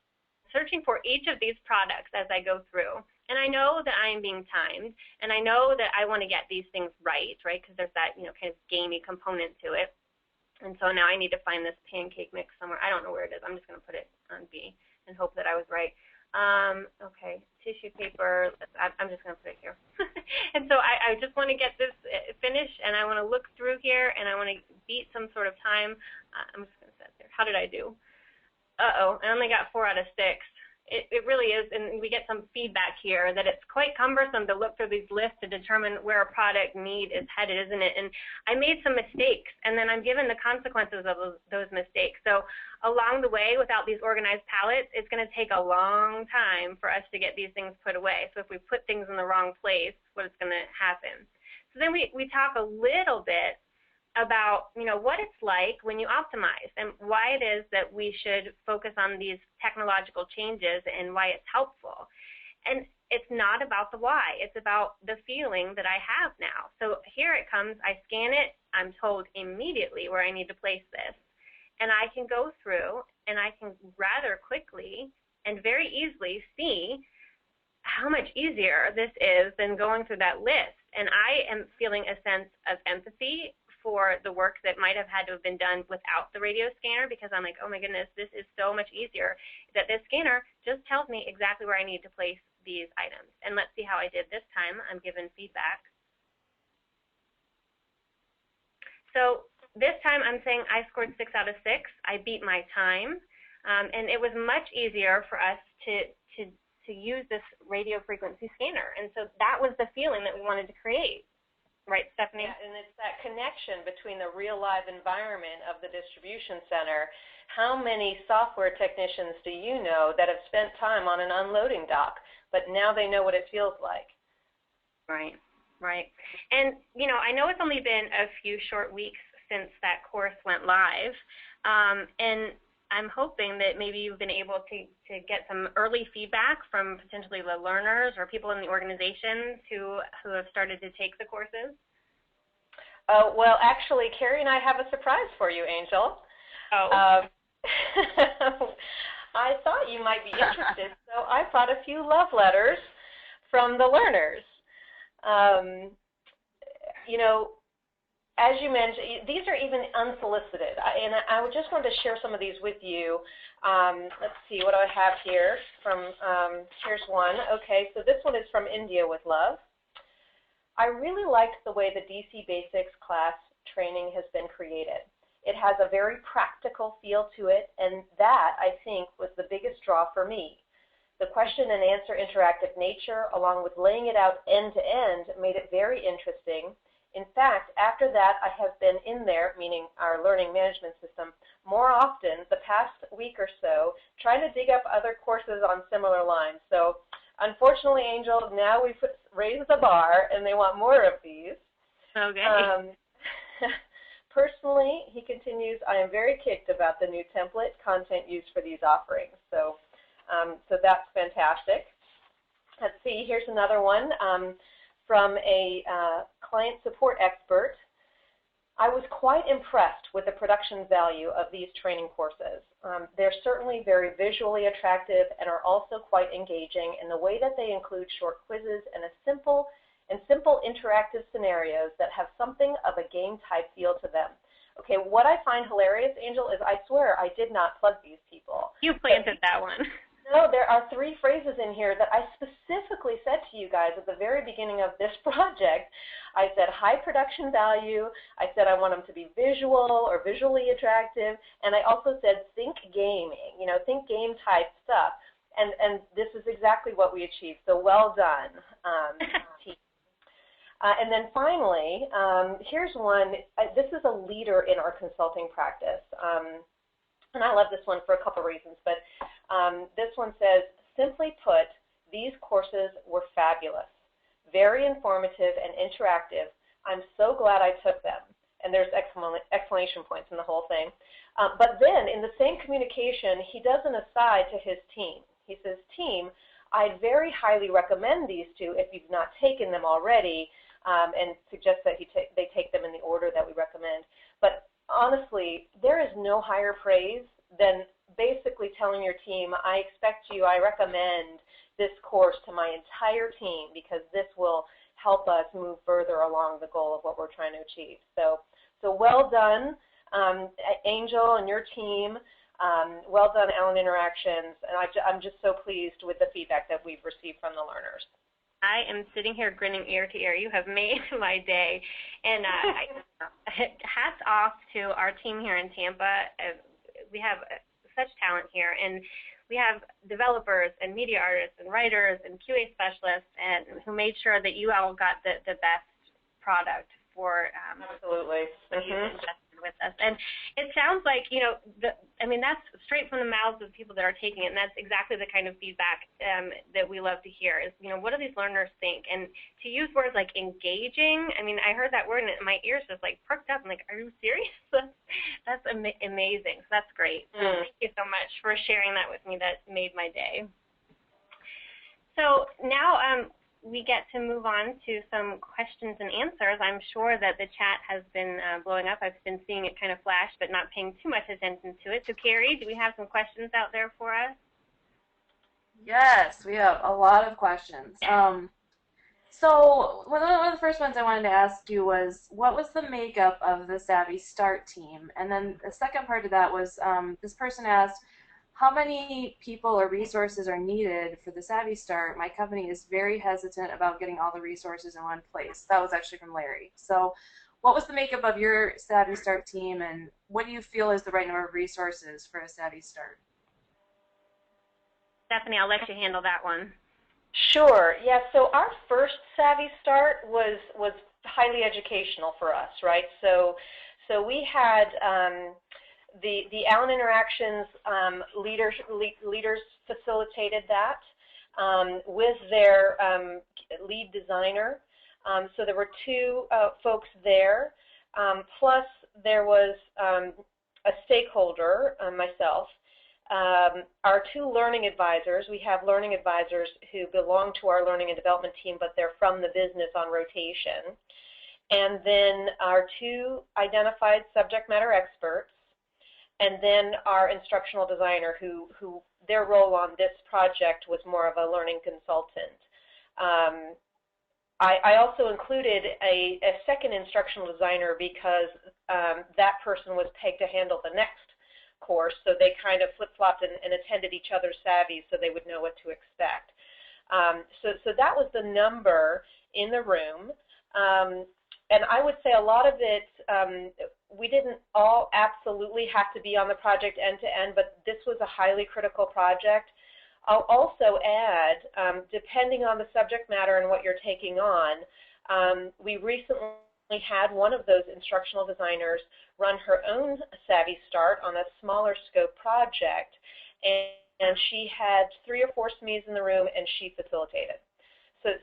searching for each of these products as I go through. And I know that I am being timed, and I know that I want to get these things right, because there's that, kind of gamey component to it. And so now I need to find this pancake mix somewhere. I don't know where it is. I'm just going to put it on B and hope that I was right. Okay, tissue paper, I'm just going to put it here. And so I just want to get this finished, and I want to look through here, and I want to beat some sort of time. I'm just going to set there. How did I do? Uh-oh, I only got 4 out of 6. It really is, and we get some feedback here that it's quite cumbersome to look through these lists to determine where a product need is headed, isn't it? And I made some mistakes, and then I'm given the consequences of those mistakes. So along the way, without these organized palettes, it's going to take a long time for us to get these things put away. So if we put things in the wrong place, what is going to happen? So then we talk a little bit about what it's like when you optimize and why it is that we should focus on these technological changes and why it's helpful. And it's not about the why, it's about the feeling that I have now. So here it comes, I scan it, I'm told immediately where I need to place this. And I can go through and I can rather quickly and very easily see how much easier this is than going through that list. And I am feeling a sense of empathy for the work that might have had to have been done without the radio scanner, because I'm like, oh my goodness, this is so much easier that this scanner just tells me exactly where I need to place these items. And let's see how I did this time. I'm given feedback. So this time I'm saying I scored 6 out of 6. I beat my time. And it was much easier for us to use this radio frequency scanner. And so that was the feeling that we wanted to create. Right, Stephanie? Yeah, and it's that connection between the real live environment of the distribution center. How many software technicians do you know that have spent time on an unloading dock, but now they know what it feels like? Right, right. And, I know it's only been a few short weeks since that course went live, and I'm hoping that maybe you've been able to get some early feedback from potentially the learners or people in the organizations who have started to take the courses. Well, actually, Carrie and I have a surprise for you, Angel. Oh. I thought you might be interested, so I brought a few love letters from the learners. You know, as you mentioned, these are even unsolicited, and I just wanted to share some of these with you. Let's see, what do I have here? Here's one. Okay, so this one is from India with love. I really liked the way the DC Basics class training has been created. It has a very practical feel to it, and that, I think, was the biggest draw for me. The question and answer interactive nature, along with laying it out end to end, made it very interesting. In fact, after that, I have been in there, meaning our learning management system, more often the past week or so, trying to dig up other courses on similar lines. So, unfortunately, Angel, now we've raised the bar, and they want more of these. Okay. Personally, he continues, I am very kicked about the new template content used for these offerings. So that's fantastic. Let's see, here's another one from a client support expert. I was quite impressed with the production value of these training courses. They're certainly very visually attractive and are also quite engaging in the way that they include short quizzes and simple interactive scenarios that have something of a game type feel to them. Okay, what I find hilarious, Angel, is I swear I did not plug these people. You planted that one. No, there are 3 phrases in here that I specifically said to you guys at the very beginning of this project. I said high production value, I said I want them to be visual or visually attractive, and I also said think gaming, you know, think game type stuff. And this is exactly what we achieved, so well done, team. And then finally, here's one. This is a leader in our consulting practice. And I love this one for a couple reasons, but this one says, simply put, these courses were fabulous, very informative and interactive. I'm so glad I took them. And there's exclamation points in the whole thing. But then in the same communication, he does an aside to his team. He says, team, I'd very highly recommend these 2 if you've not taken them already, and suggests that they take them in the order that we recommend. But honestly, there is no higher praise than basically telling your team, I recommend this course to my entire team because this will help us move further along the goal of what we're trying to achieve. So well done, Angel and your team. Well done, Allen Interactions. And I'm just so pleased with the feedback that we've received from the learners. I am sitting here grinning ear to ear. You have made my day. And hats off to our team here in Tampa. We have such talent here. And we have developers and media artists and writers and QA specialists and who made sure that you all got the best product for Absolutely. invested with us. And it sounds like, you know, that's straight from the mouths of people that are taking it, and that's exactly the kind of feedback that we love to hear is, you know, what do these learners think? And to use words like engaging, I mean, I heard that word and my ears just like perked up. I'm like, are you serious? That's amazing. So that's great. So thank you so much for sharing that with me. That made my day. So now we get to move on to some questions and answers. I'm sure that the chat has been blowing up. I've been seeing it kind of flash, but not paying too much attention to it. So, Carrie, do we have some questions out there for us? Yes, we have a lot of questions. So one of the first ones I wanted to ask you was, what was the makeup of the Savvy Start team? And then the second part of that was, this person asked, how many people or resources are needed for the Savvy Start? My company is very hesitant about getting all the resources in one place. That was actually from Larry. So what was the makeup of your Savvy Start team, and what do you feel is the right number of resources for a Savvy Start? Stephanie, I'll let you handle that one. Sure. Yeah, so our first Savvy Start was highly educational for us, right? So we had the Allen Interactions leaders facilitated that with their lead designer. So there were 2 folks there, plus there was a stakeholder, myself, Our two learning advisors, we have learning advisors who belong to our learning and development team, but they're from the business on rotation. And then our two identified subject matter experts, and then our instructional designer who their role on this project was more of a learning consultant. I also included a second instructional designer because that person was pegged to handle the next course, so they kind of flip-flopped and attended each other's savvies so they would know what to expect. So that was the number in the room. And I would say a lot of it, we didn't all absolutely have to be on the project end to end, but this was a highly critical project. I'll also add, depending on the subject matter and what you're taking on, we recently had one of those instructional designers run her own Savvy Start on a smaller scope project, and she had 3 or 4 SMEs in the room, and she facilitated.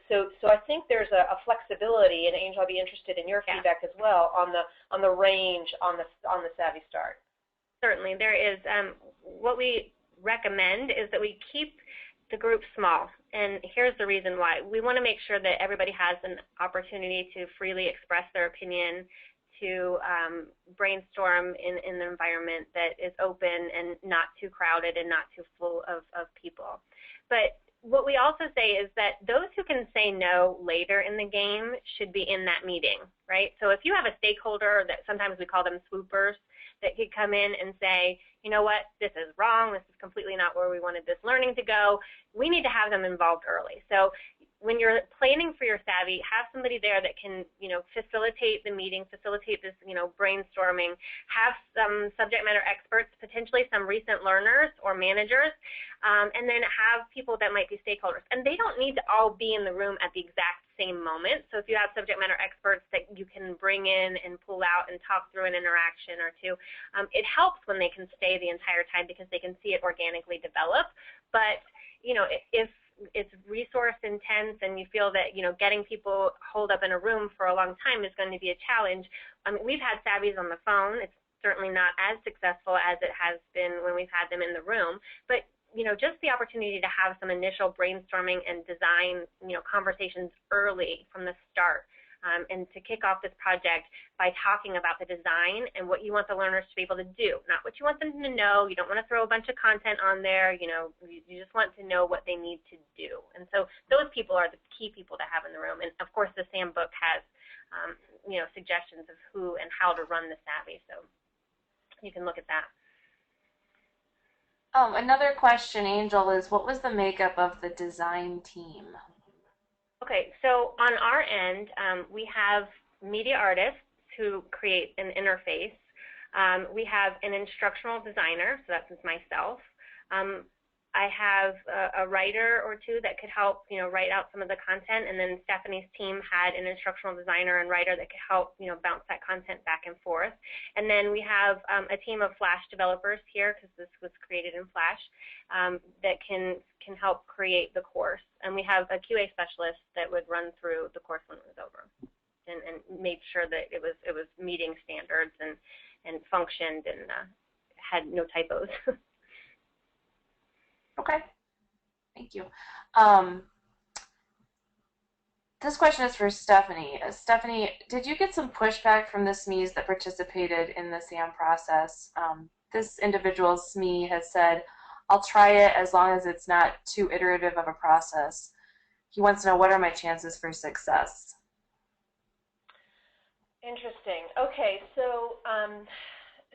So I think there's a flexibility, and Angel, I'll be interested in your feedback as well on the range on the Savvy Start. Certainly, there is. What we recommend is that we keep the group small, and here's the reason why. We want to make sure that everybody has an opportunity to freely express their opinion, to brainstorm in an environment that is open and not too crowded and not too full of people. But what we also say is that those who can say no later in the game should be in that meeting, right? So if you have a stakeholder, that sometimes we call them swoopers, that could come in and say, you know what, this is wrong, this is completely not where we wanted this learning to go, we need to have them involved early. So when you're planning for your Savvy, have somebody there that can, facilitate the meeting, facilitate this, brainstorming, have some subject matter experts, potentially some recent learners or managers, and then have people that might be stakeholders. And they don't need to all be in the room at the exact same moment. So if you have subject matter experts that you can bring in and pull out and talk through an interaction or two, it helps when they can stay the entire time because they can see it organically develop. But, if it's resource intense and you feel that, getting people holed up in a room for a long time is going to be a challenge. We've had Savvies on the phone. It's certainly not as successful as it has been when we've had them in the room. But, just the opportunity to have some initial brainstorming and design, conversations early from the start. And to kick off this project by talking about the design and what you want the learners to be able to do, not what you want them to know. You don't want to throw a bunch of content on there. You just want to know what they need to do. And so those people are the key people to have in the room. And of course, the SAM book has, suggestions of who and how to run the Savvy. So you can look at that. Another question, Angel, is what was the makeup of the design team? Okay, so on our end, we have media artists who create an interface. We have an instructional designer, so that's myself. I have a writer or two that could help, write out some of the content, and then Stephanie's team had an instructional designer and writer that could help, bounce that content back and forth. And then we have a team of Flash developers here, because this was created in Flash, that can help create the course. And we have a QA specialist that would run through the course when it was over, and made sure that it was meeting standards and functioned and had no typos. Okay, thank you. This question is for Stephanie. Stephanie, did you get some pushback from the SMEs that participated in the SAM process? This individual SME has said, I'll try it as long as it's not too iterative of a process. He wants to know, what are my chances for success? Interesting. Okay, so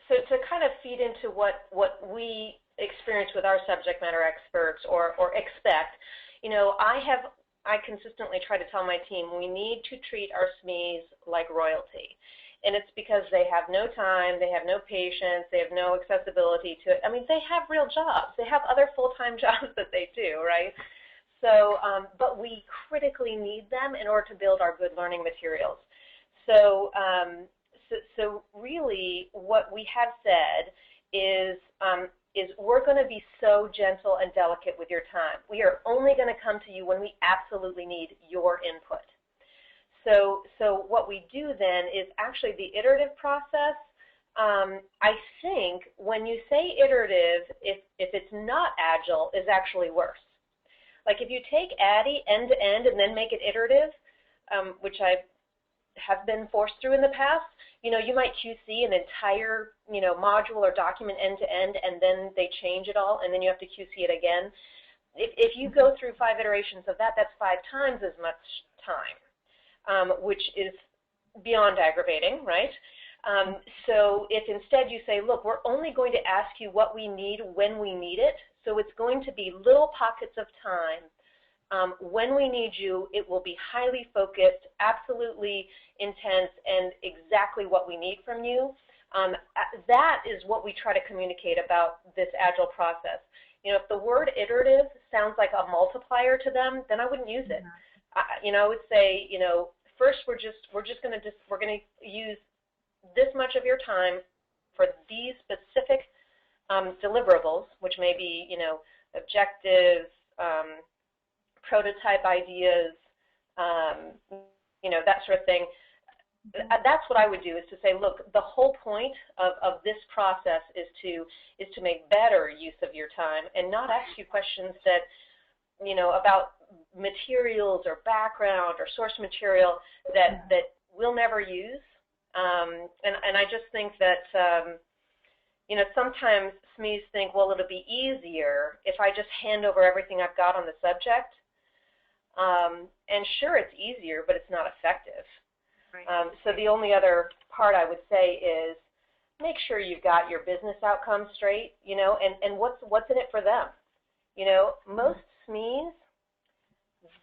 to kind of feed into what we experience with our subject matter experts or expect, I consistently try to tell my team we need to treat our SMEs like royalty. And it's because they have no time, they have no patience, they have no accessibility to it. I mean, they have real jobs. They have other full-time jobs that they do, right? So, but we critically need them in order to build our good learning materials. So really what we have said is we're going to be so gentle and delicate with your time. We are only going to come to you when we absolutely need your input. So what we do then is actually the iterative process I think when you say iterative, if it's not agile, is actually worse. Like if you take ADDIE end to end and then make it iterative, which I have been forced through in the past, you know, you might QC an entire, you know, module or document end to end, and then they change it all, and then you have to QC it again. If you go through 5 iterations of that, that's 5 times as much time, which is beyond aggravating, right? So if instead you say, look, we're only going to ask you what we need when we need it, so it's going to be little pockets of time. When we need you, it will be highly focused, absolutely intense, and exactly what we need from you. That is what we try to communicate about this agile process. You know, if the word iterative sounds like a multiplier to them, then I wouldn't use it. You know, I would say, you know, first we're going to use this much of your time for these specific deliverables, which may be, you know, objectives, prototype ideas, you know, that sort of thing. That's what I would do, is to say, look, the whole point of this process is to make better use of your time and not ask you questions that, you know, about materials or background or source material that we'll never use. And I just think that, you know, sometimes SMEs think, well, it'll be easier if I just hand over everything I've got on the subject. And sure, it's easier, but it's not effective. Right. So the only other part I would say is make sure you've got your business outcomes straight, you know, and what's in it for them. You know, most SMEs,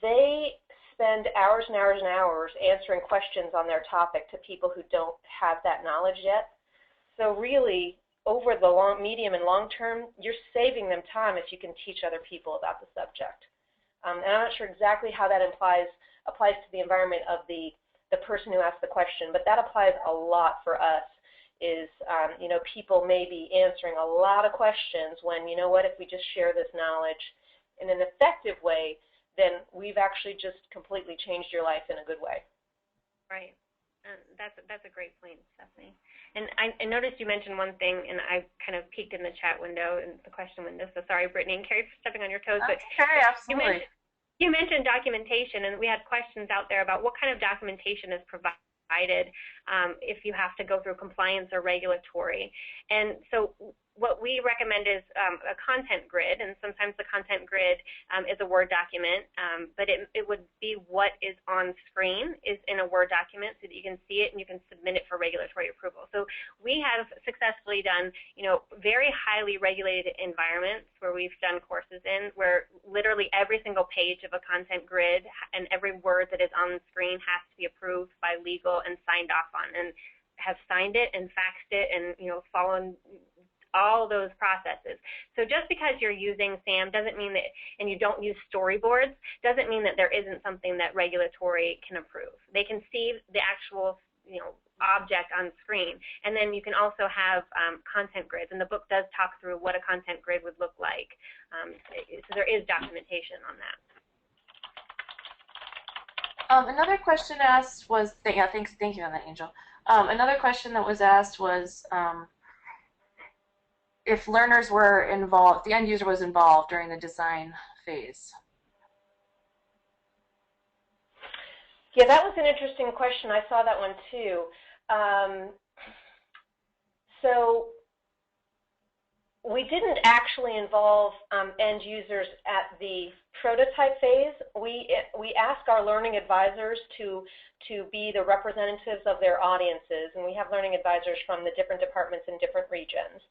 they spend hours and hours and hours answering questions on their topic to people who don't have that knowledge yet. So really, over the medium and long term, you're saving them time if you can teach other people about the subject. And I'm not sure exactly how that applies to the environment of the person who asked the question, but that applies a lot for us. Is you know, people may be answering a lot of questions when, you know what, if we just share this knowledge in an effective way, then we've actually just completely changed your life in a good way. Right. That's a great point, Stephanie. And I noticed you mentioned one thing, and I kind of peeked in the chat window and the question window, so sorry, Brittany and Carrie, for stepping on your toes. But okay, absolutely. You mentioned documentation, and we had questions out there about what kind of documentation is provided if you have to go through compliance or regulatory. And so what we recommend is a content grid, and sometimes the content grid is a Word document, but it would be what is on screen is in a Word document so that you can see it and you can submit it for regulatory approval. So we have successfully done, you know, very highly regulated environments where we've done courses in where literally every single page of a content grid and every word that is on the screen has to be approved by legal and signed off on, and have signed it and faxed it and, you know, followed all those processes. So just because you're using SAM doesn't mean that, and you don't use storyboards, doesn't mean that there isn't something that regulatory can approve. They can see the actual, you know, object on screen, and then you can also have content grids, and the book does talk through what a content grid would look like. So there is documentation on that. Another question asked was, thank you on that, Angel. Another question that was asked was, if learners were involved, the end user was involved during the design phase. Yeah, that was an interesting question. I saw that one too. So we didn't actually involve end users at the prototype phase. We asked our learning advisors to be the representatives of their audiences, and we have learning advisors from the different departments in different regions.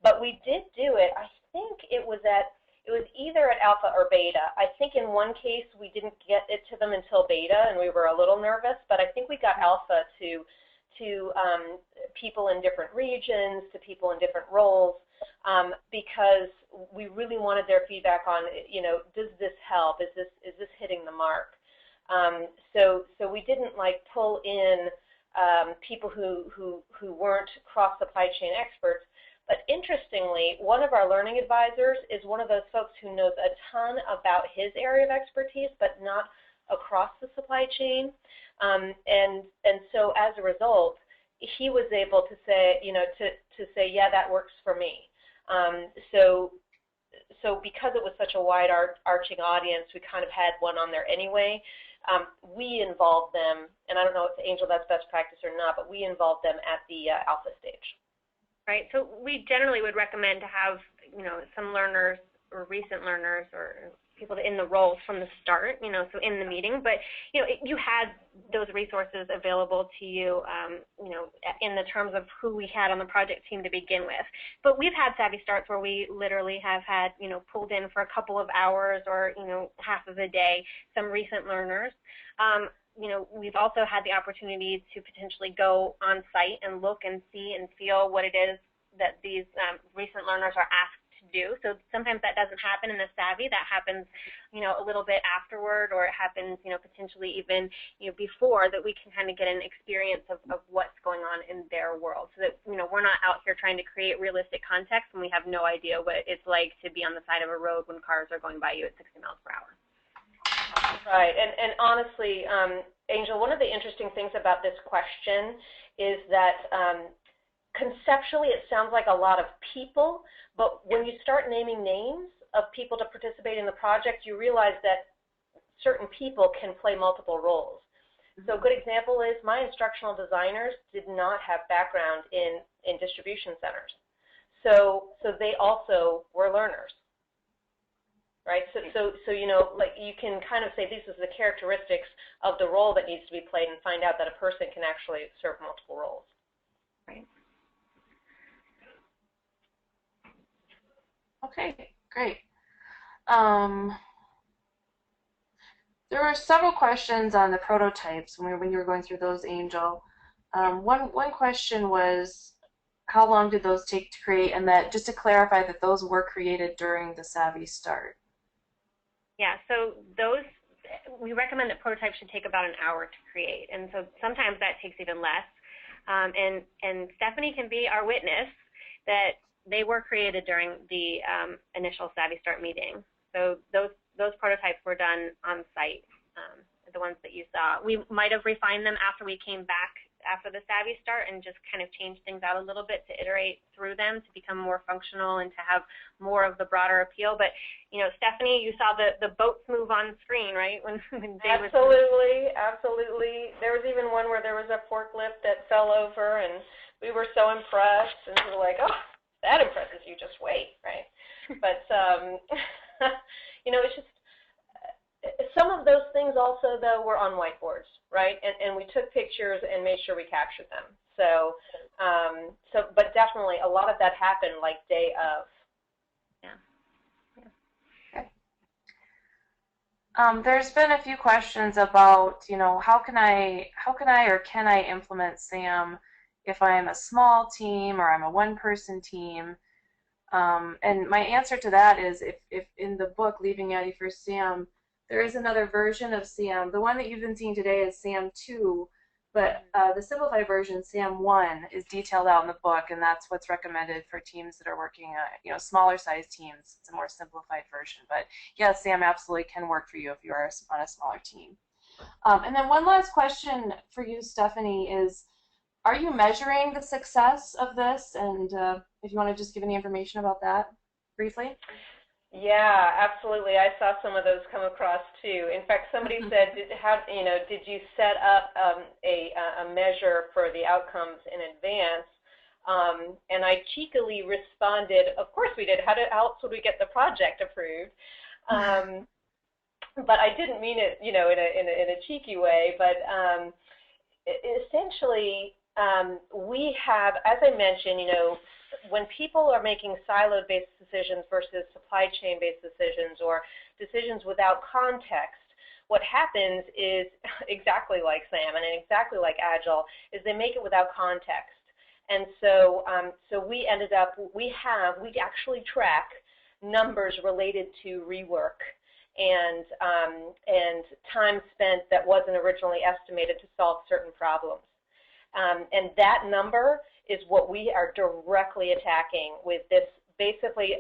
But we did do it. I think it was either at alpha or beta. I think in one case we didn't get it to them until beta, and we were a little nervous. But I think we got alpha to people in different regions, to people in different roles, because we really wanted their feedback on, you know, does this help? Is this hitting the mark? So we didn't like pull in people who weren't cross supply chain experts. But interestingly, one of our learning advisors is one of those folks who knows a ton about his area of expertise, but not across the supply chain. And so as a result, he was able to say, to say, yeah, that works for me. So because it was such a wide arching audience, we kind of had one on there anyway. We involved them, and I don't know if Angel that's best practice or not, but we involved them at the alpha stage. Right. So we generally would recommend to have, some learners or recent learners or people in the roles from the start, so in the meeting. But, you had those resources available to you, in the terms of who we had on the project team to begin with. But we've had Savvy Starts where we literally have had, pulled in for a couple of hours or, half of a day, some recent learners. We've also had the opportunity to potentially go on site and look and see and feel what it is that these recent learners are asked to do. So sometimes that doesn't happen in the Savvy. That happens, a little bit afterward, or it happens, potentially even, before, that we can kind of get an experience of what's going on in their world, so that, we're not out here trying to create realistic context when we have no idea what it's like to be on the side of a road when cars are going by you at 60 miles per hour. Right, and honestly, Angel, one of the interesting things about this question is that conceptually it sounds like a lot of people, but when you start naming names of people to participate in the project, you realize that certain people can play multiple roles. So a good example is my instructional designers did not have background in distribution centers. So they also were learners. Right, so like you can kind of say these are the characteristics of the role that needs to be played, and find out that a person can actually serve multiple roles. Right. Okay, great. There were several questions on the prototypes when you were going through those, Angel. One question was, how long did those take to create? And that, just to clarify, that those were created during the Savvy Start. Yeah, so those, we recommend that prototypes should take about an hour to create, and so sometimes that takes even less. And Stephanie can be our witness that they were created during the initial Savvy Start meeting. So those prototypes were done on site, the ones that you saw. We might have refined them after we came back after the Savvy Start and just kind of changed things out a little bit to iterate through them to become more functional and to have more of the broader appeal. But, Stephanie, you saw the boats move on screen, right? When Dave absolutely. There was even one where there was a forklift that fell over, and we were so impressed, and we were like, oh, that impresses you, just wait, right? But, it's just, some of those things also, though, were on whiteboards, right? And we took pictures and made sure we captured them. So, but definitely a lot of that happened like day of. Yeah. Okay. There's been a few questions about, how can I or can I implement SAM if I'm a small team or I'm a one-person team? And my answer to that is, if in the book, Leaving Yeti for SAM, there is another version of SAM. The one that you've been seeing today is SAM 2, but the simplified version, SAM 1, is detailed out in the book, and that's what's recommended for teams that are working, smaller size teams. It's a more simplified version. But yeah, SAM absolutely can work for you if you are on a smaller team. And then one last question for you, Stephanie, is, are you measuring the success of this? And if you want to just give any information about that briefly. Yeah, absolutely. I saw some of those come across too. In fact, somebody said, did you set up a measure for the outcomes in advance? And I cheekily responded, of course we did. How else would we get the project approved? But I didn't mean it, in a cheeky way. But essentially, we have, as I mentioned, when people are making siloed-based decisions versus supply chain-based decisions, or decisions without context, what happens is exactly like SAM and exactly like Agile, is they make it without context. And so, we ended up, we actually track numbers related to rework and time spent that wasn't originally estimated to solve certain problems. And that number is what we are directly attacking with this basically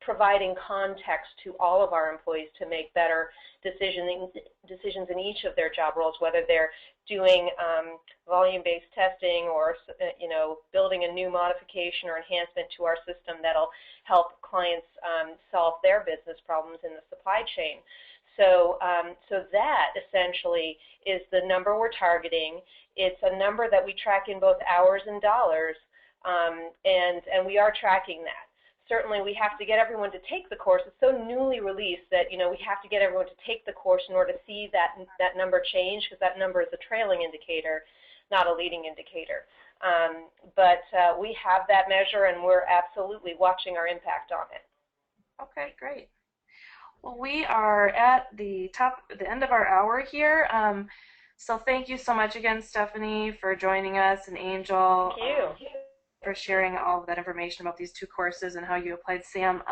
providing context to all of our employees to make better decisions in each of their job roles, whether they're doing volume-based testing or building a new modification or enhancement to our system that'll help clients solve their business problems in the supply chain. So that essentially is the number we're targeting. It's a number that we track in both hours and dollars, and we are tracking that. Certainly we have to get everyone to take the course. It's so newly released that we have to get everyone to take the course in order to see that number change, because that number is a trailing indicator, not a leading indicator. But we have that measure, and we're absolutely watching our impact on it. Okay, great. Well, we are at the end of our hour here. So thank you so much again, Stephanie, for joining us, and Angel. Thank you. For sharing all of that information about these two courses and how you applied SAM.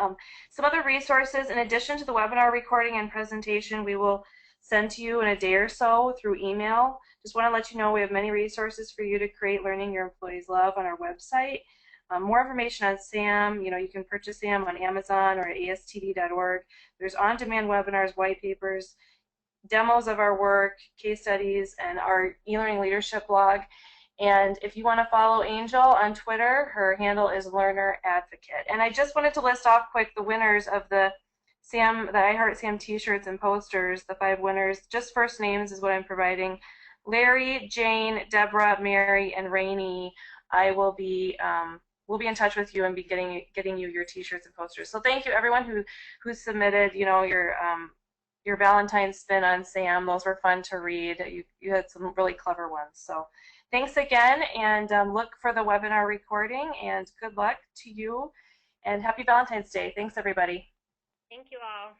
Some other resources, in addition to the webinar recording and presentation, we will send to you in a day or so through email. Just want to let you know we have many resources for you to create learning your employees love on our website. More information on SAM, you can purchase SAM on Amazon or at astd.org. There's on-demand webinars, white papers, demos of our work, case studies, and our e-learning leadership blog. And if you want to follow Angel on Twitter, her handle is Learner Advocate. And I just wanted to list off quick the winners of the I Heart SAM t-shirts and posters, the 5 winners. Just first names is what I'm providing. Larry, Jane, Deborah, Mary, and Rainey. We'll be in touch with you and be getting you your t-shirts and posters. So thank you everyone who submitted, your Valentine's spin on SAM. Those were fun to read. You had some really clever ones. So thanks again, and look for the webinar recording, and good luck to you, and happy Valentine's Day. Thanks, everybody. Thank you all.